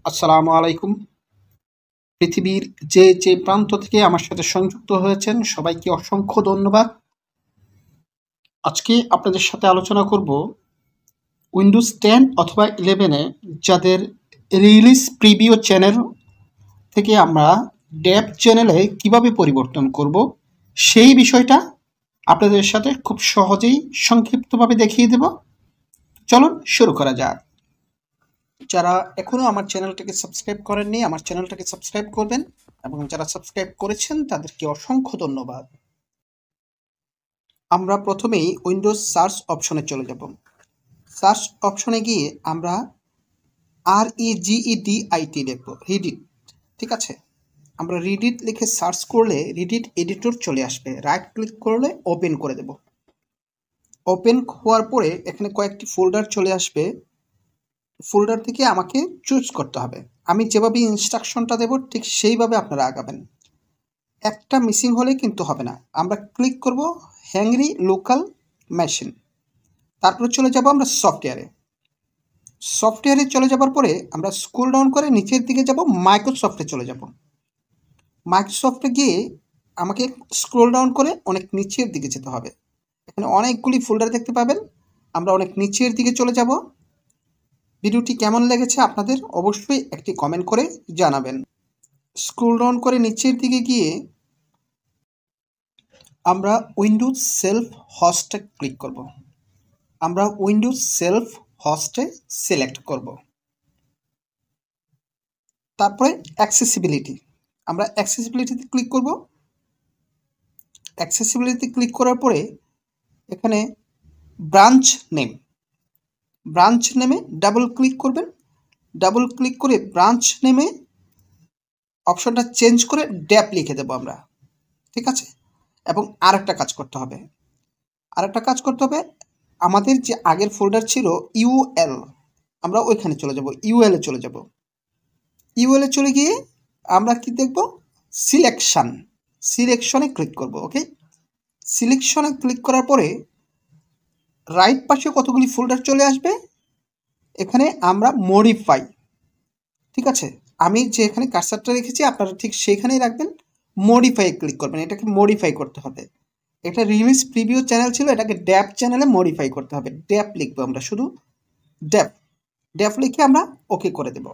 আসসালামু আলাইকুম। পৃথিবীর যে প্রান্ত থেকে আমার সাথে সংযুক্ত হয়েছেন সবাইকে অসংখ্য ধন্যবাদ। আজকে আপনাদের সাথে আলোচনা করব উইন্ডোজ 10 অথবা 11-এ যাদের রিলিজ প্রিভিউ চ্যানেল থেকে আমরা ডেভ চ্যানেলে কিভাবে পরিবর্তন করব সেই বিষয়টা আপনাদের সাথে খুব সহজেই সংক্ষিপ্তভাবে দেখিয়ে দেব। চলুন শুরু করা যাক। যারা এখনো আমার চ্যানেলটাকে সাবস্ক্রাইব করেননি আমার চ্যানেলটাকে সাবস্ক্রাইব করবেন এবং যারা সাবস্ক্রাইব করেছেন তাদেরকে অসংখ্য ধন্যবাদ। আমরা প্রথমেই উইন্ডোজ সার্চ অপশনে চলে যাব। সার্চ অপশনে গিয়ে আমরা REGEDIT লিখব, রিডিট। ঠিক আছে, আমরা রিডিট লিখে সার্চ করলে রিডিট এডিটর চলে আসবে। রাইট ক্লিক করলে ওপেন করে দেব। ওপেন হওয়ার পরে এখানে কয়েকটি ফোল্ডার চলে আসবে। ফোল্ডার থেকে আমাকে চুজ করতে হবে। আমি যেভাবে ইনস্ট্রাকশনটা দেব ঠিক সেইভাবে আপনারা আগাবেন। একটা মিসিং হলে কিন্তু হবে না। আমরা ক্লিক করব হ্যাংরি লোকাল মেশিন, তারপরে চলে যাব আমরা সফটওয়্যারে। সফটওয়্যারে চলে যাবার পরে আমরা স্ক্রল ডাউন করে নিচের দিকে যাব, মাইক্রোসফটে চলে যাব। মাইক্রোসফটে গিয়ে আমাকে স্ক্রল ডাউন করে অনেক নিচের দিকে যেতে হবে। এখানে অনেকগুলি ফোল্ডার দেখতে পাবেন। আমরা অনেক নিচের দিকে চলে যাব। ভিডিওটি কেমন লেগেছে আপনাদের অবশ্যই একটি কমেন্ট করে জানাবেন। স্ক্রল ডাউন করে নিচের দিকে গিয়ে আমরা উইন্ডোজ সেলফ হোস্টে ক্লিক করব। আমরা উইন্ডোজ সেলফ হোস্টে সিলেক্ট করব। তারপরে অ্যাক্সেসিবিলিটি, আমরা অ্যাক্সেসিবিলিটিতে ক্লিক করব। অ্যাক্সেসিবিলিটি ক্লিক করার পরে এখানে ব্রাঞ্চ নেমে ডাবল ক্লিক করবেন। ডাবল ক্লিক করে ব্রাঞ্চ নেমে অপশনটা চেঞ্জ করে ড্যাপ লিখে দেবো আমরা। ঠিক আছে, এবং আরেকটা কাজ করতে হবে। আমাদের যে আগের ফোল্ডার ছিল ইউএল, আমরা ওইখানে চলে যাব, ইউএলে চলে যাব। ইউএলে চলে গিয়ে আমরা কি দেখব, সিলেকশনে ক্লিক করব। ওকে, সিলেকশনে ক্লিক করার পরে রাইট পাশে কতগুলি ফোল্ডার চলে আসবে। এখানে আমরা মডিফাই, ঠিক আছে, আমি যে এখানে কার্সারটা রেখেছি আপনারা ঠিক সেইখানেই রাখবেন। মডিফাই ক্লিক করবেন, এটাকে মডিফাই করতে হবে। এটা রিলিজ প্রিভিউ চ্যানেল ছিল, এটাকে ড্যাপ চ্যানেলে মডিফাই করতে হবে। ড্যাপ লিখবো আমরা, শুধু ড্যাপ লিখে আমরা ওকে করে দেব।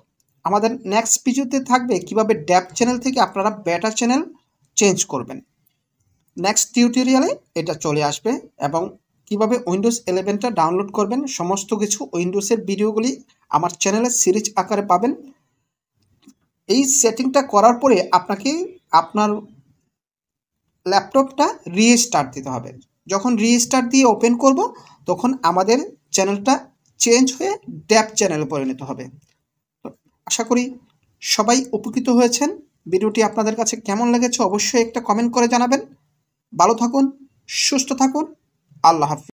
আমাদের নেক্সট ভিডিওতে থাকবে কিভাবে ড্যাপ চ্যানেল থেকে আপনারা বেটা চ্যানেল চেঞ্জ করবেন। নেক্সট টিউটোরিয়ালে এটা চলে আসবে এবং কিভাবে উইন্ডোজ 11টা ডাউনলোড করবেন সমস্ত কিছু উইন্ডোজের ভিডিওগুলি আমার চ্যানেলে সিরিজ আকারে পাবেন। এই সেটিংটা করার পরে আপনাকে আপনার ল্যাপটপটা রিস্টার্ট দিতে হবে। যখন রিস্টার্ট দিয়ে ওপেন করব তখন আমাদের চ্যানেলটা চেঞ্জ হয়ে ড্যাপ চ্যানেলে পরিণত হবে। আশা করি সবাই উপকৃত হয়েছেন। ভিডিওটি আপনাদের কাছে কেমন লেগেছে অবশ্যই একটা কমেন্ট করে জানাবেন। ভালো থাকুন, সুস্থ থাকুন, আল্লাহ হাফেজ।